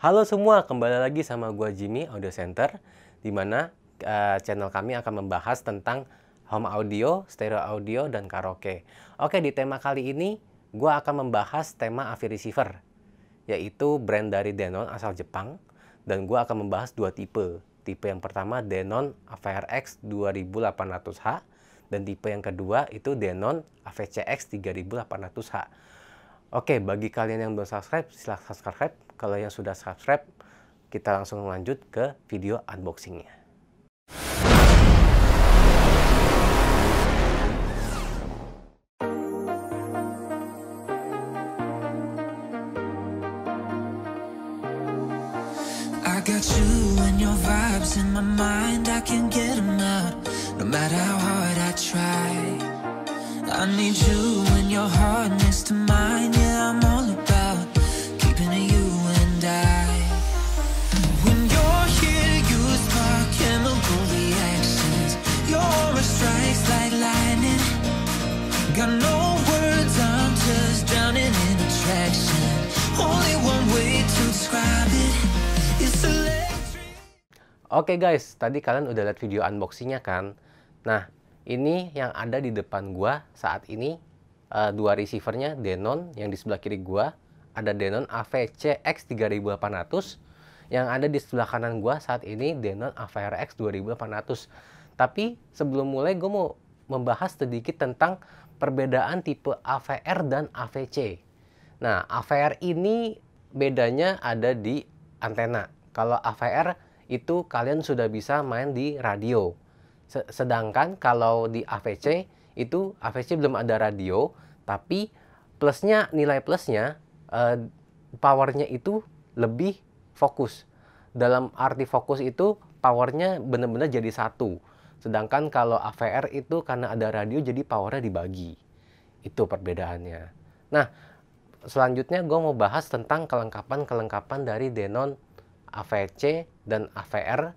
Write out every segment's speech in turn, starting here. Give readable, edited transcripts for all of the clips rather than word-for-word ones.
Halo semua, kembali lagi sama gua Jimmy Audio Center, di mana channel kami akan membahas tentang home audio, stereo audio, dan karaoke. Oke, di tema kali ini gua akan membahas tema AV receiver, yaitu brand dari Denon asal Jepang, dan gua akan membahas dua tipe. Tipe yang pertama Denon AVRX 2800H, dan tipe yang kedua itu Denon AVCX 3800H. Oke, bagi kalian yang belum subscribe, silahkan subscribe. Kalau yang sudah subscribe, kita langsung lanjut ke video unboxingnya. I got you and your vibes in my mind, I can't get them out, no matter how hard I try. I need you and your heart next to mine, yeah, I'm all about keeping it you and I. When you're here, you spark chemical reactions, your aura strikes like lightning. Got no words, I'm just drowning in attraction. Only one way to describe it, it's electric. Oke guys, tadi kalian udah lihat video unboxingnya kan? Nah, ini yang ada di depan gua saat ini, dua receivernya Denon. Yang di sebelah kiri gua ada Denon AVCX 3800. Yang ada di sebelah kanan gua saat ini Denon AVRX 2800. Tapi sebelum mulai gue mau membahas sedikit tentang perbedaan tipe AVR dan AVC. Nah, AVR ini bedanya ada di antena. Kalau AVR itu kalian sudah bisa main di radio. Sedangkan kalau di AVC itu AVC belum ada radio, tapi plusnya, nilai plusnya, powernya itu lebih fokus. Dalam arti fokus itu powernya benar-benar jadi satu. Sedangkan kalau AVR itu karena ada radio jadi powernya dibagi. Itu perbedaannya. Nah, selanjutnya gue mau bahas tentang kelengkapan-kelengkapan dari Denon AVC dan AVR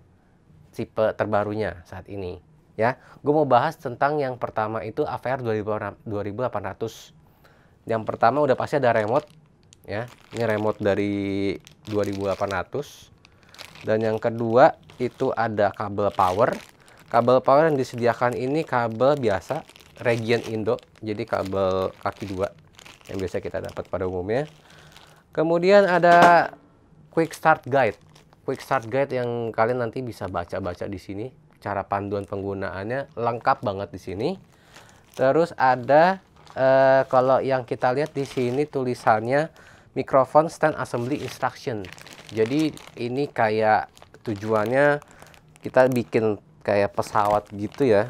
tipe terbarunya saat ini. Ya, gue mau bahas tentang yang pertama itu AVR 2800. Yang pertama udah pasti ada remote, ya. Ini remote dari 2800. Dan yang kedua itu ada kabel power. Kabel power yang disediakan ini kabel biasa Region Indo, jadi kabel kaki 2 yang biasa kita dapat pada umumnya. Kemudian ada Quick Start Guide. Quick Start Guide yang kalian nanti bisa baca-baca di sini. Cara panduan penggunaannya lengkap banget di sini. Terus ada kalau yang kita lihat di sini tulisannya Microphone Stand Assembly Instruction. Jadi ini kayak tujuannya kita bikin kayak pesawat gitu ya.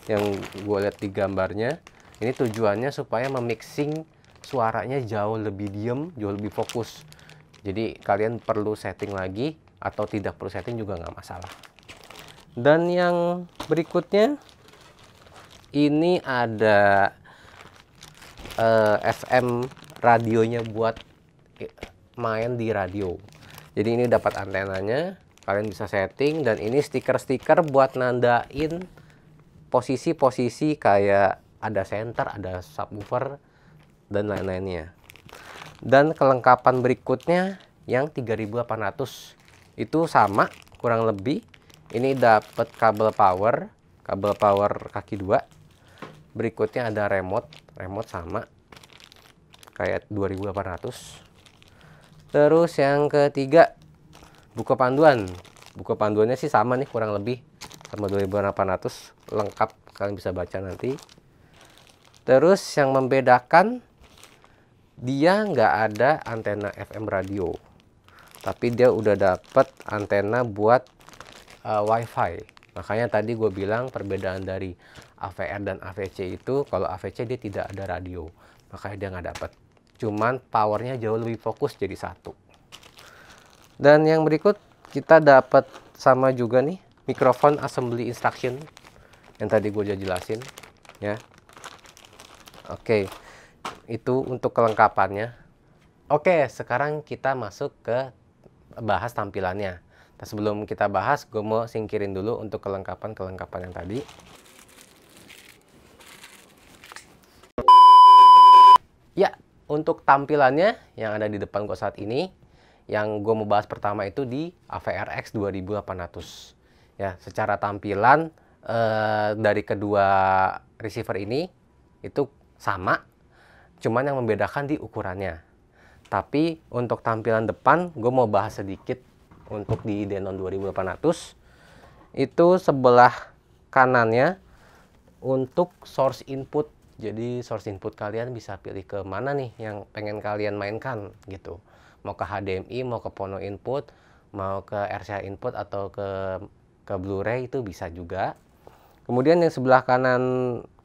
Yang gue lihat di gambarnya. Ini tujuannya supaya memixing suaranya jauh lebih diem, jauh lebih fokus. Jadi kalian perlu setting lagi atau tidak perlu setting juga nggak masalah. Dan yang berikutnya ini ada FM radionya buat main di radio. Jadi ini dapat antenanya, kalian bisa setting, dan ini stiker-stiker buat nandain posisi-posisi kayak ada center, ada subwoofer, dan lain-lainnya. Dan kelengkapan berikutnya yang 3800 itu sama kurang lebih. Ini dapat kabel power kaki 2. Berikutnya ada remote sama kayak 2800. Terus yang ketiga buku panduan. Buku panduannya sih sama nih kurang lebih sama 2800, lengkap, kalian bisa baca nanti. Terus yang membedakan dia nggak ada antena FM radio, tapi dia udah dapat antena buat WiFi. Makanya tadi gue bilang perbedaan dari AVR dan AVC itu, kalau AVC dia tidak ada radio, makanya dia nggak dapat. Cuman powernya jauh lebih fokus jadi satu. Dan yang berikut kita dapat sama juga nih Microphone Assembly Instruction yang tadi gue udah jelasin, ya. Oke, itu untuk kelengkapannya. Oke, sekarang kita masuk ke bahas tampilannya. Nah, sebelum kita bahas, gue mau singkirin dulu untuk kelengkapan-kelengkapan yang tadi. Ya, untuk tampilannya yang ada di depan gue saat ini, yang gue mau bahas pertama itu di AVRX 2800. Ya, secara tampilan dari kedua receiver ini itu sama, cuman yang membedakan di ukurannya. Tapi untuk tampilan depan gue mau bahas sedikit. Untuk di Denon 2800 itu sebelah kanannya untuk source input. Jadi source input kalian bisa pilih ke mana nih yang pengen kalian mainkan gitu. Mau ke HDMI, mau ke Phono input, mau ke RCA input atau ke Blu-ray itu bisa juga. Kemudian yang sebelah kanan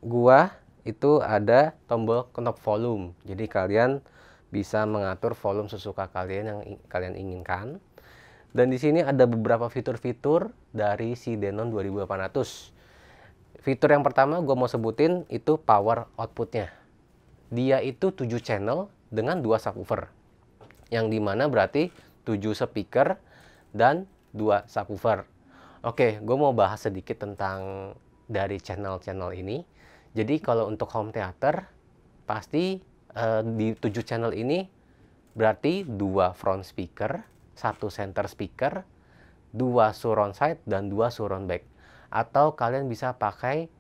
gua itu ada tombol knob volume. Jadi kalian bisa mengatur volume sesuka kalian yang kalian inginkan. Dan di sini ada beberapa fitur-fitur dari si Denon 2800. Fitur yang pertama gue mau sebutin itu power outputnya. Dia itu 7 channel dengan 2 subwoofer. Yang dimana berarti 7 speaker dan 2 subwoofer. Oke, gue mau bahas sedikit tentang dari channel-channel ini. Jadi kalau untuk home theater, pasti di 7 channel ini berarti 2 front speaker, 1 center speaker, 2 surround side, dan 2 surround back. Atau kalian bisa pakai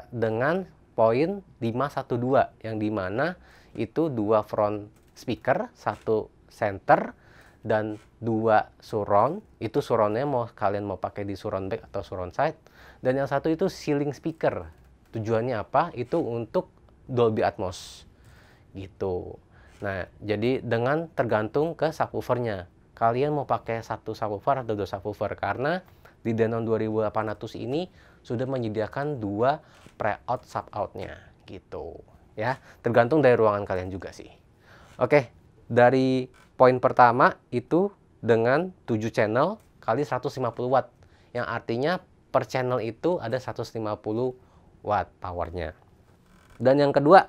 dengan poin 512 yang dimana itu 2 front speaker, 1 center, dan 2 surround. Itu surroundnya kalian mau pakai di surround back atau surround side. Dan yang satu itu ceiling speaker. Tujuannya apa? Itu untuk Dolby Atmos gitu. Nah, jadi dengan tergantung ke subwoofernya. Kalian mau pakai 1 subwoofer atau 2 subwoofer, karena di Denon 2800 ini sudah menyediakan 2 pre-out sub-outnya gitu. Ya, tergantung dari ruangan kalian juga sih. Oke, dari poin pertama itu dengan 7 channel kali 150 watt. Yang artinya per channel itu ada 150 watt powernya. Dan yang kedua,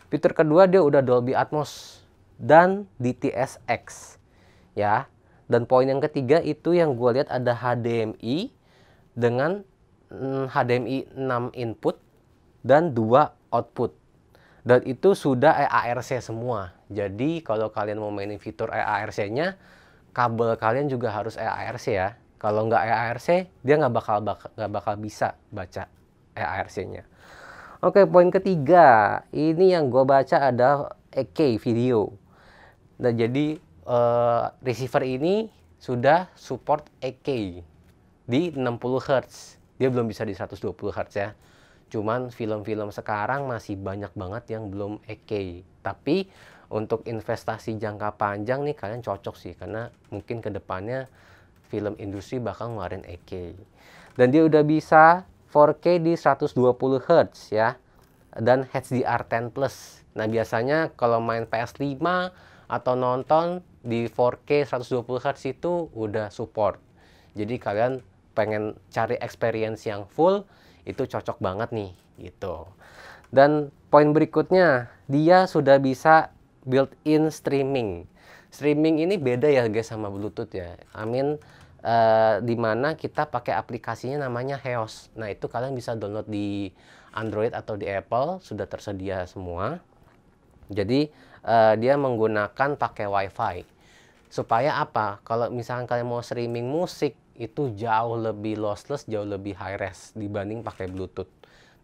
fitur kedua dia udah Dolby Atmos dan DTS:X. Ya. Dan poin yang ketiga itu yang gue lihat ada HDMI dengan HDMI 6 input dan 2 output. Dan itu sudah eARC semua. Jadi kalau kalian mau mainin fitur eARC-nya, kabel kalian juga harus eARC ya. Kalau nggak eARC, dia nggak bakal bisa baca eARC-nya. Oke, poin ketiga. Ini yang gue baca ada 8K video. Nah, jadi receiver ini sudah support 8K di 60 Hz. Dia belum bisa di 120 Hz ya. Cuman film-film sekarang masih banyak banget yang belum 8K. Tapi untuk investasi jangka panjang nih kalian cocok sih, karena mungkin kedepannya film industri bakal ngeluarin 8K. Dan dia udah bisa 4K di 120 Hz ya. Dan HDR10+. Nah, biasanya kalau main PS5 atau nonton di 4K 120 Hz itu udah support. Jadi kalian pengen cari experience yang full, itu cocok banget nih gitu. Dan poin berikutnya, dia sudah bisa built-in streaming. Streaming ini beda ya guys sama Bluetooth ya. Dimana kita pakai aplikasinya namanya HEOS. Nah, itu kalian bisa download di Android atau di Apple, sudah tersedia semua. Jadi dia menggunakan pakai WiFi. Supaya apa? Kalau misalkan kalian mau streaming musik, itu jauh lebih lossless, jauh lebih high res dibanding pakai Bluetooth.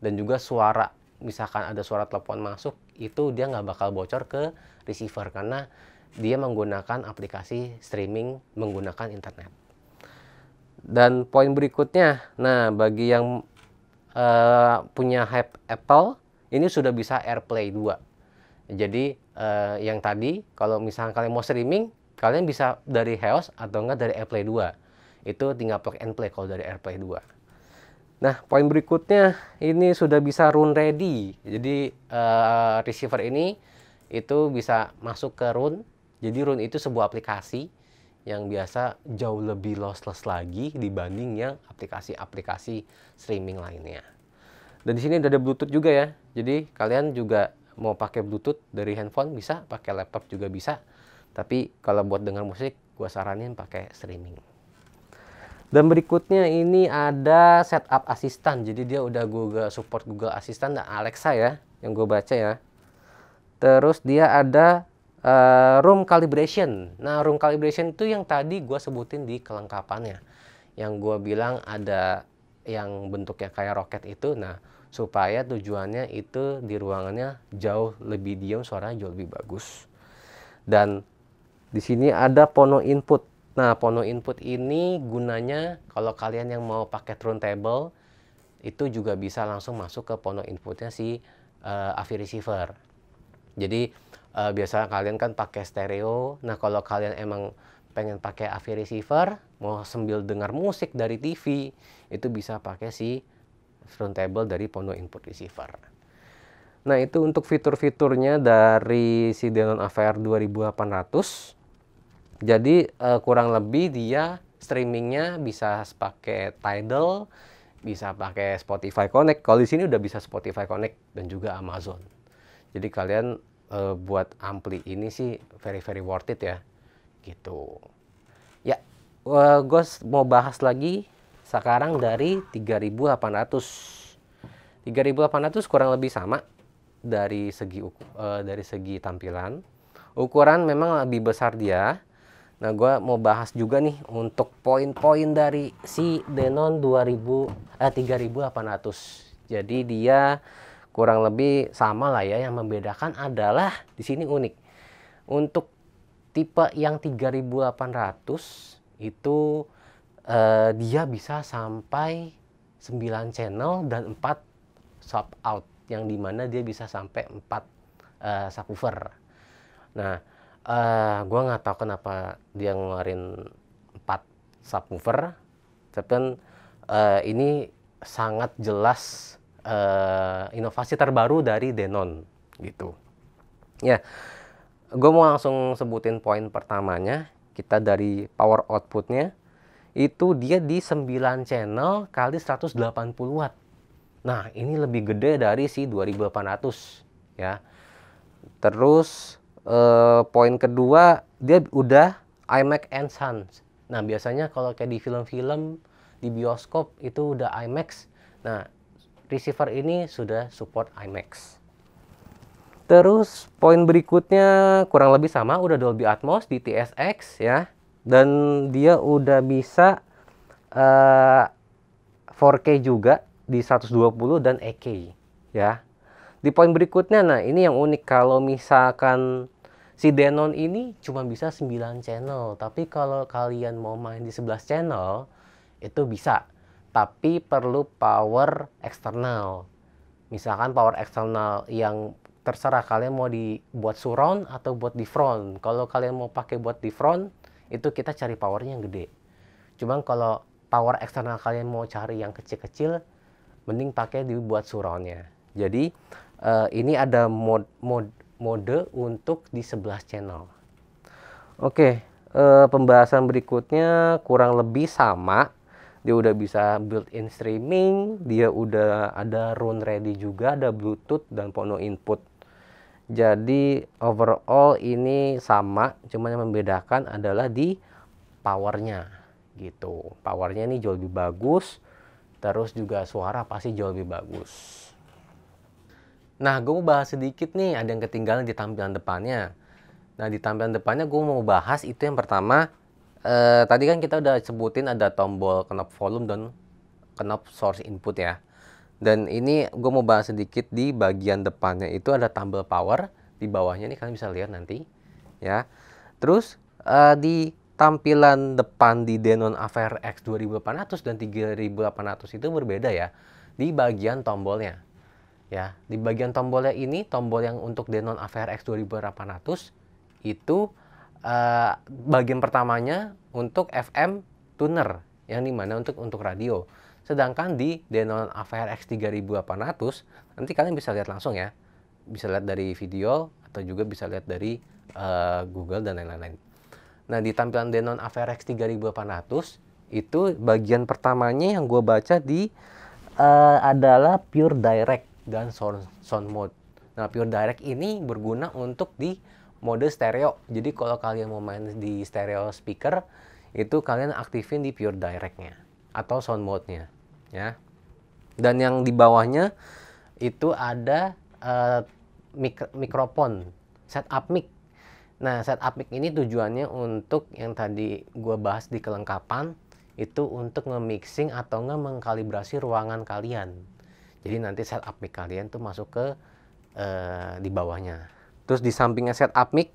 Dan juga suara, misalkan ada suara telepon masuk, itu dia nggak bakal bocor ke receiver karena dia menggunakan aplikasi streaming menggunakan internet. Dan poin berikutnya, nah bagi yang punya Apple, ini sudah bisa AirPlay 2. Jadi yang tadi kalau misalnya kalian mau streaming, kalian bisa dari HEOS atau enggak dari AirPlay 2. Itu tinggal plug and play kalau dari AirPlay 2. Nah, poin berikutnya ini sudah bisa Roon ready. Jadi receiver ini itu bisa masuk ke Roon. Jadi Roon itu sebuah aplikasi yang biasa jauh lebih lossless lagi dibanding yang aplikasi-aplikasi streaming lainnya. Dan di sini ada Bluetooth juga ya. Jadi kalian juga mau pakai Bluetooth dari handphone bisa, pakai laptop juga bisa. Tapi kalau buat dengar musik, gua saranin pakai streaming. Dan berikutnya ini ada setup asistan. Jadi dia udah support Google Assistant dan Alexa ya, yang gue baca ya. Terus dia ada room calibration. Nah, room calibration itu yang tadi gue sebutin di kelengkapannya. Yang gue bilang ada yang bentuknya kayak roket itu. Nah, supaya tujuannya itu di ruangannya jauh lebih diam, suaranya jauh lebih bagus. Dan di sini ada Pono input. Nah, Pono input ini gunanya kalau kalian yang mau pakai turntable itu juga bisa langsung masuk ke Pono inputnya si AV receiver. Jadi biasanya kalian kan pakai stereo. Nah, kalau kalian emang pengen pakai AV receiver, mau sambil dengar musik dari TV, itu bisa pakai si turntable dari Pono input receiver. Nah, itu untuk fitur-fiturnya dari si Denon AVR 2800. Jadi kurang lebih dia streamingnya bisa pakai Tidal, bisa pakai Spotify Connect. Kalau di sini udah bisa Spotify Connect dan juga Amazon. Jadi kalian buat ampli ini sih very worth it ya, gitu. Ya, gue mau bahas lagi sekarang dari 3800. 3800 kurang lebih sama dari segi tampilan. Ukuran memang lebih besar dia. Nah, gue mau bahas juga nih untuk poin-poin dari si Denon 3800. Jadi dia kurang lebih sama lah ya. Yang membedakan adalah di sini unik. Untuk tipe yang 3800 itu dia bisa sampai 9 channel dan 4 sub out, yang dimana dia bisa sampai 4 subwoofer. Nah, gue nggak tahu kenapa dia ngeluarin 4 subwoofer, tapi kan ini sangat jelas inovasi terbaru dari Denon gitu. Ya, gue mau langsung sebutin poin pertamanya. Kita dari power outputnya itu dia di 9 channel kali 180 watt. Nah, ini lebih gede dari si 2800 ya. Terus poin kedua, dia udah IMAX Enhance. Nah, biasanya kalau kayak di film-film di bioskop itu udah IMAX. Nah, receiver ini sudah support IMAX. Terus poin berikutnya kurang lebih sama, udah Dolby Atmos di TSX ya. Dan dia udah bisa 4K juga di 120 dan 8K ya. Di poin berikutnya, nah ini yang unik, kalau misalkan si Denon ini cuma bisa 9 channel, tapi kalau kalian mau main di 11 channel itu bisa, tapi perlu power eksternal. Misalkan power eksternal yang terserah kalian mau dibuat surround atau buat di front. Kalau kalian mau pakai buat di front, itu kita cari powernya yang gede. Cuman kalau power eksternal kalian mau cari yang kecil-kecil, mending pakai dibuat surroundnya. Jadi ini ada mode untuk di 11 channel. Oke, pembahasan berikutnya kurang lebih sama. Dia udah bisa built-in streaming, dia udah ada round ready juga, ada Bluetooth dan Pono input. Jadi overall ini sama, cuma yang membedakan adalah di powernya gitu. Powernya ini jauh lebih bagus. Terus juga suara pasti jauh lebih bagus. Nah, gue mau bahas sedikit nih, ada yang ketinggalan di tampilan depannya. Nah, di tampilan depannya gue mau bahas itu yang pertama. Tadi kan kita udah sebutin ada tombol knob volume dan knob source input ya. Dan ini gue mau bahas sedikit di bagian depannya itu ada tombol power. Di bawahnya nih kalian bisa lihat nanti ya. Terus di tampilan depan di Denon AVR X 2800 dan 3800 itu berbeda ya di bagian tombolnya ya. Di bagian tombolnya ini, tombol yang untuk Denon AVR X 2800 itu bagian pertamanya untuk FM tuner, yang dimana untuk radio. Sedangkan di Denon AVR X 3800 nanti kalian bisa lihat langsung ya, bisa lihat dari video atau juga bisa lihat dari Google dan lain-lain. Nah, di tampilan Denon AVR X 3800 itu bagian pertamanya yang gue baca di adalah Pure Direct dan Sound Mode. Nah, Pure Direct ini berguna untuk di mode stereo. Jadi kalau kalian mau main di stereo speaker, itu kalian aktifin di Pure Direct-nya atau Sound Mode-nya ya. Dan yang di bawahnya itu ada mikrofon, setup mic. Nah, setup mic ini tujuannya untuk yang tadi gue bahas di kelengkapan, itu untuk nge-mixing atau mengkalibrasi ruangan kalian. Jadi nanti setup mic kalian tuh masuk ke di bawahnya. Terus di sampingnya setup mic,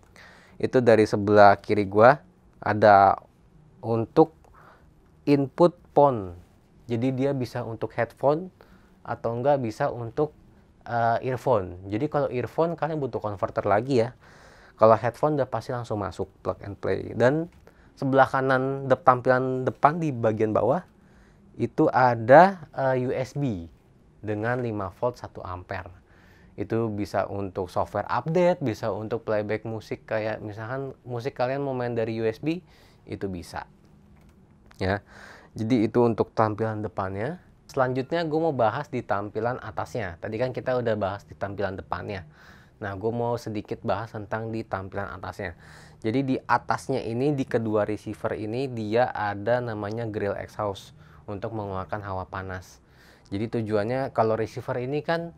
itu dari sebelah kiri gue ada untuk input phone. Jadi dia bisa untuk headphone atau enggak bisa untuk earphone. Jadi kalau earphone kalian butuh converter lagi ya. Kalau headphone udah pasti langsung masuk plug and play. Dan sebelah kanan tampilan depan di bagian bawah itu ada USB dengan 5 volt 1 ampere. Itu bisa untuk software update, bisa untuk playback musik, kayak misalkan musik kalian mau main dari USB itu bisa. Ya. Jadi itu untuk tampilan depannya. Selanjutnya gue mau bahas di tampilan atasnya. Tadi kan kita udah bahas di tampilan depannya. Nah, gue mau sedikit bahas tentang di tampilan atasnya. Jadi di atasnya ini, di kedua receiver ini, dia ada namanya grill exhaust untuk mengeluarkan hawa panas. Jadi tujuannya kalau receiver ini kan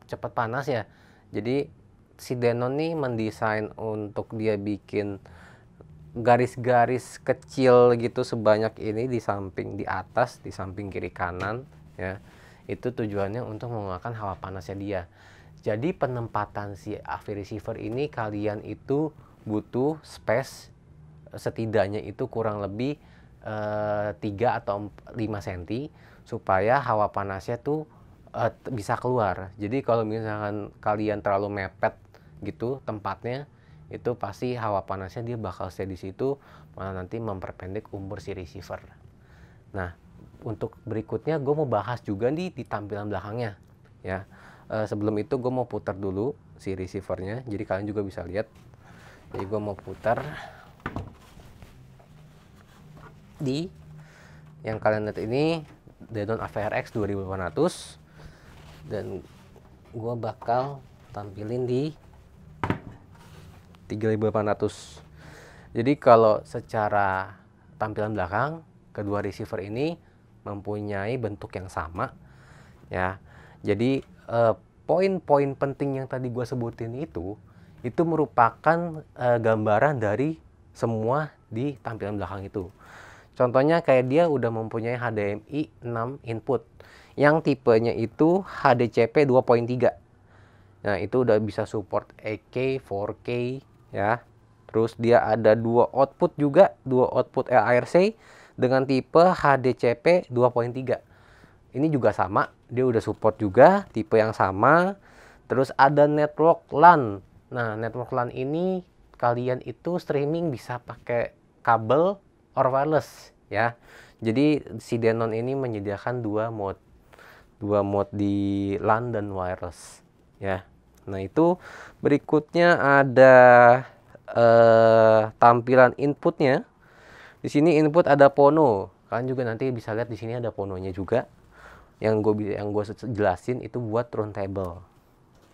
cepat panas ya. Jadi si Denon nih mendesain untuk dia bikin garis-garis kecil gitu sebanyak ini di samping, di atas, di samping kiri kanan ya. Itu tujuannya untuk mengeluarkan hawa panasnya dia. Jadi penempatan si AV receiver ini kalian itu butuh space setidaknya itu kurang lebih 3 atau 5 cm supaya hawa panasnya tuh bisa keluar. Jadi kalau misalkan kalian terlalu mepet gitu tempatnya, itu pasti hawa panasnya dia bakal stay di situ, malah nanti memperpendek umur si receiver. Nah, untuk berikutnya gue mau bahas juga nih di tampilan belakangnya ya. Sebelum itu gue mau putar dulu si receivernya, jadi kalian juga bisa lihat. Jadi gue mau putar di yang kalian lihat ini Denon AVRX 2800, dan gue bakal tampilin di 3800. Jadi kalau secara tampilan belakang kedua receiver ini mempunyai bentuk yang sama ya. Jadi poin-poin penting yang tadi gue sebutin itu merupakan gambaran dari semua di tampilan belakang itu. Contohnya kayak dia udah mempunyai HDMI 6 input yang tipenya itu HDCP 2.3. Nah, itu udah bisa support 8K, 4K ya. Terus dia ada dua output juga, dua output ARC dengan tipe HDCP 2.3. Ini juga sama, dia udah support juga tipe yang sama. Terus ada network LAN. Nah, network LAN ini kalian itu streaming bisa pakai kabel or wireless ya. Jadi si Denon ini menyediakan dua mode di LAN dan wireless ya. Nah, itu berikutnya ada tampilan inputnya. Di sini input ada Pono. Kalian juga nanti bisa lihat di sini ada Pononya juga. Yang gue jelasin itu buat turntable.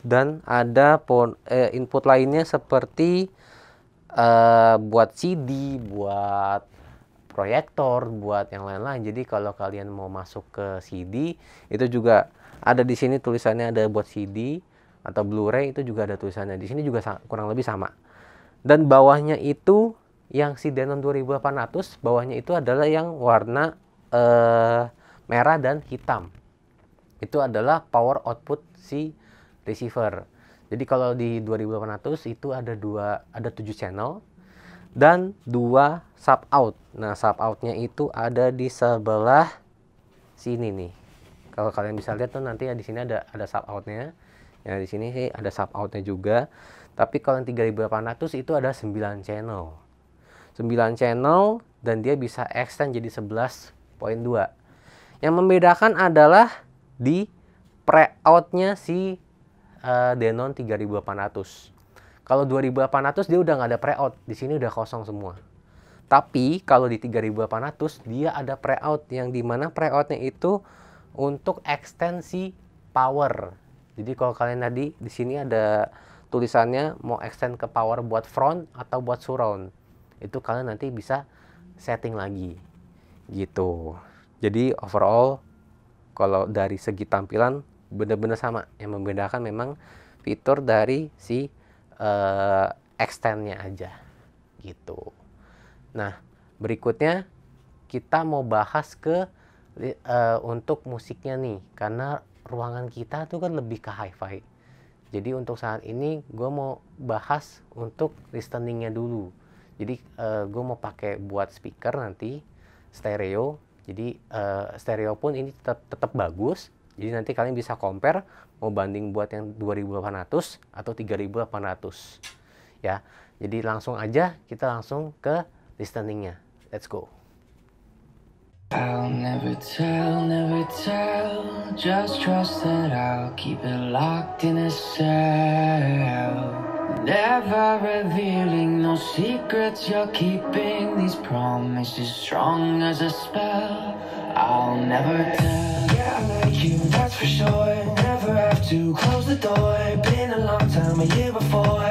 Dan ada input lainnya seperti buat CD, buat proyektor, buat yang lain-lain. Jadi kalau kalian mau masuk ke CD, itu juga ada di sini tulisannya, ada buat CD atau Blu-ray, itu juga ada tulisannya. Di sini juga kurang lebih sama. Dan bawahnya itu yang si Denon 2800, bawahnya itu adalah yang warna merah dan hitam. Itu adalah power output si receiver. Jadi kalau di 2800 itu ada 7 channel dan 2 sub out. Nah, sub outnya itu ada di sebelah sini nih. Kalau kalian bisa lihat tuh nanti ya, di sini ada sub outnya. Ya, di sini sih ada sub outnya juga. Tapi kalau yang 3800 itu ada 9 channel. 9 channel dan dia bisa extend jadi 11.2. Yang membedakan adalah di pre-outnya si Denon 3800. Kalau 2800 dia udah nggak ada pre-out, di sini udah kosong semua. Tapi kalau di 3800 dia ada pre-out, yang dimana pre-outnya itu untuk ekstensi power. Jadi kalau kalian tadi di sini ada tulisannya mau extend ke power buat front atau buat surround, itu kalian nanti bisa setting lagi gitu. Jadi overall kalau dari segi tampilan benar-benar sama. Yang membedakan memang fitur dari si extendnya aja gitu. Nah, berikutnya kita mau bahas ke untuk musiknya nih, karena ruangan kita tuh kan lebih ke hi-fi. Jadi untuk saat ini gue mau bahas untuk listeningnya dulu. Jadi gue mau pakai buat speaker nanti stereo. Jadi stereo pun ini tetap bagus. Jadi nanti kalian bisa compare mau banding buat yang 2800 atau 3800 ya. Jadi langsung aja kita langsung ke listeningnya. Let's go. I'll never tell, just trust that I'll keep it locked in a cell. Never revealing no secrets you're keeping, these promises strong as a spell. I'll never tell. Yeah, I like you, that's for sure. Never have to close the door. Been a long time, a year before,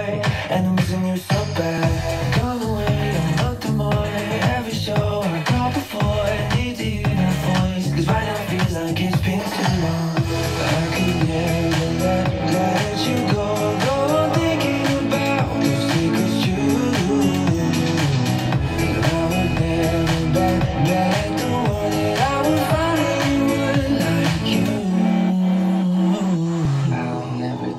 and I'm missing you so bad. Gone away a month or more. Every show I call before, need to hear that voice, 'cause right now it feels like it's been too long. I could never let you go. Go on thinking about those secrets true. And I would never back the one that I would find anyone like you. I'll never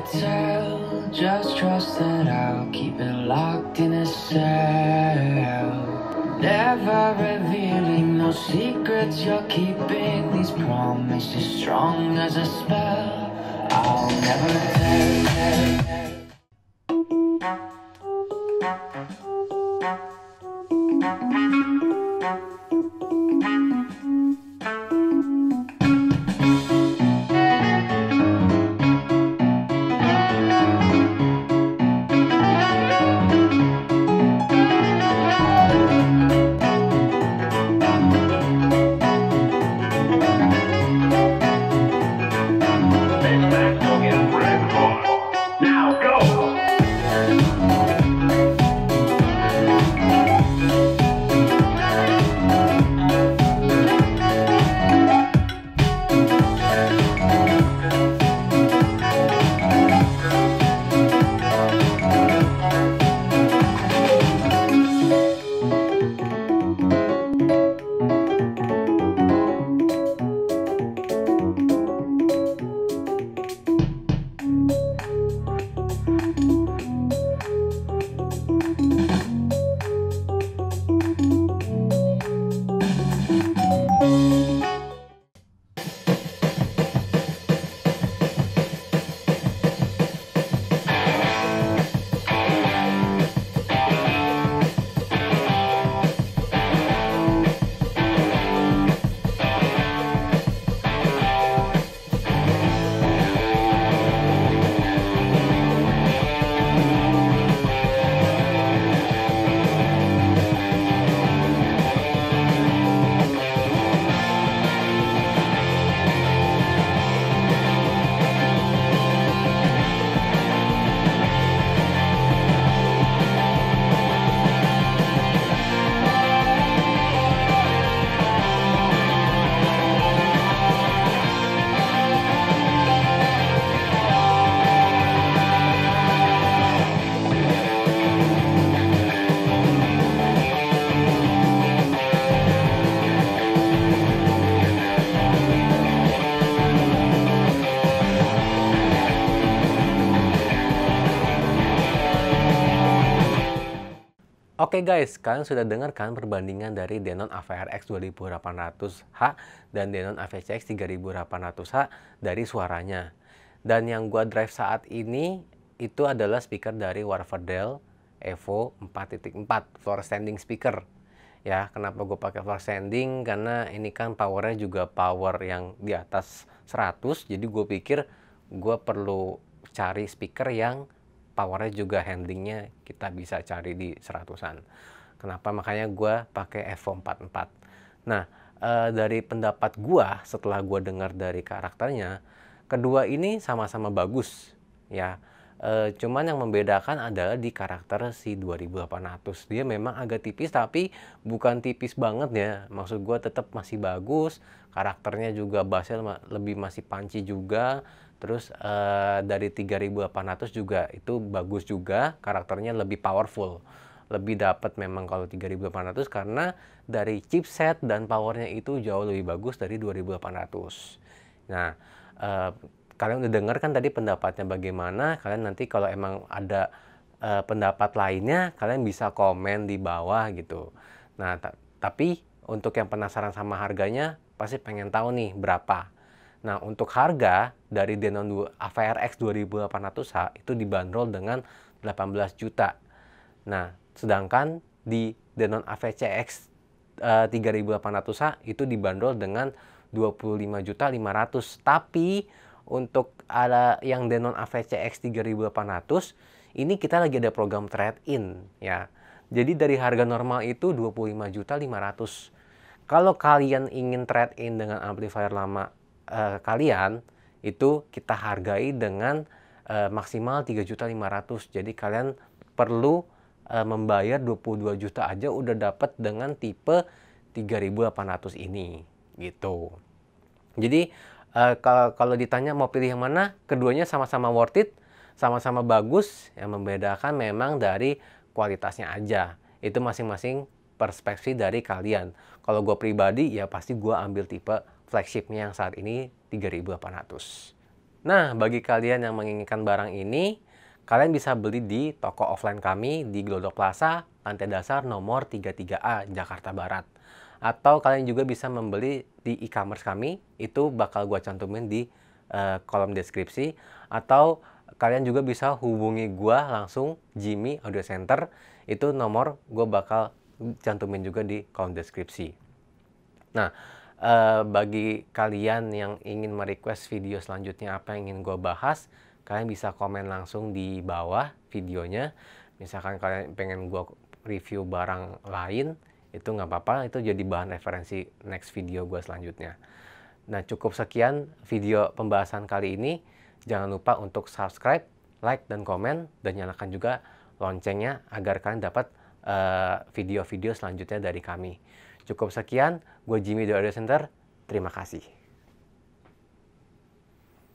tell, just trust that I'll keep it locked in a cell. Never revealing no secrets you're keeping, these promises strong as a spell. I'll never tell. Oke guys, kalian sudah dengar kan perbandingan dari Denon AVRX 2800H dan Denon AVCX 3800H dari suaranya. Dan yang gua drive saat ini itu adalah speaker dari Warfordale Evo 4.4 floor standing speaker. Ya, kenapa gue pakai floor standing? Karena ini kan powernya juga power yang di atas 100, jadi gue pikir gue perlu cari speaker yang powernya juga handlingnya kita bisa cari di 100-an. Kenapa? Makanya gue pakai Evo 44. Nah, dari pendapat gue setelah gue dengar dari karakternya, kedua ini sama-sama bagus ya. Cuman yang membedakan adalah di karakter si 2800. Dia memang agak tipis tapi bukan tipis banget ya. Maksud gue tetap masih bagus. Karakternya juga bassnya lebih masih punchy juga. Terus dari 3800 juga itu bagus juga, karakternya lebih powerful. Lebih dapat memang kalau 3800 karena dari chipset dan powernya itu jauh lebih bagus dari 2800. Nah, kalian udah dengar kan tadi pendapatnya bagaimana? Kalian nanti kalau emang ada pendapat lainnya, kalian bisa komen di bawah gitu. Nah, tapi untuk yang penasaran sama harganya, pasti pengen tahu nih berapa. Nah, untuk harga dari Denon AVRX 2800H itu dibanderol dengan 18 juta. Nah, sedangkan di Denon AVCX 3800H itu dibanderol dengan 25.500.000. Tapi untuk ada yang Denon AVCX 3800 ini kita lagi ada program trade-in ya. Jadi dari harga normal itu 25.500.000. Kalau kalian ingin trade-in dengan amplifier lama kalian, itu kita hargai dengan maksimal 3.500.000. Jadi kalian perlu membayar 22 juta aja udah dapat dengan tipe 3800 ini gitu. Jadi kalau ditanya mau pilih yang mana, keduanya sama-sama worth it, sama-sama bagus. Yang membedakan memang dari kualitasnya aja. Itu masing-masing perspektif dari kalian. Kalau gue pribadi ya pasti gue ambil tipe flagshipnya yang saat ini 3800. Nah, bagi kalian yang menginginkan barang ini, kalian bisa beli di toko offline kami di Glodok Plaza, lantai dasar nomor 33A, Jakarta Barat. Atau kalian juga bisa membeli di e-commerce kami, itu bakal gue cantumin di kolom deskripsi. Atau kalian juga bisa hubungi gue langsung, Jimmy Audio Center, itu nomor gue bakal cantumin juga di kolom deskripsi. Nah, bagi kalian yang ingin merequest video selanjutnya apa yang ingin gue bahas, kalian bisa komen langsung di bawah videonya. Misalkan kalian pengen gue review barang lain, itu nggak apa-apa, itu jadi bahan referensi next video gue selanjutnya. Nah, cukup sekian video pembahasan kali ini. Jangan lupa untuk subscribe, like, dan komen, dan nyalakan juga loncengnya agar kalian dapat video-video selanjutnya dari kami. Cukup sekian, gue Jimmy dari Audio Center, terima kasih.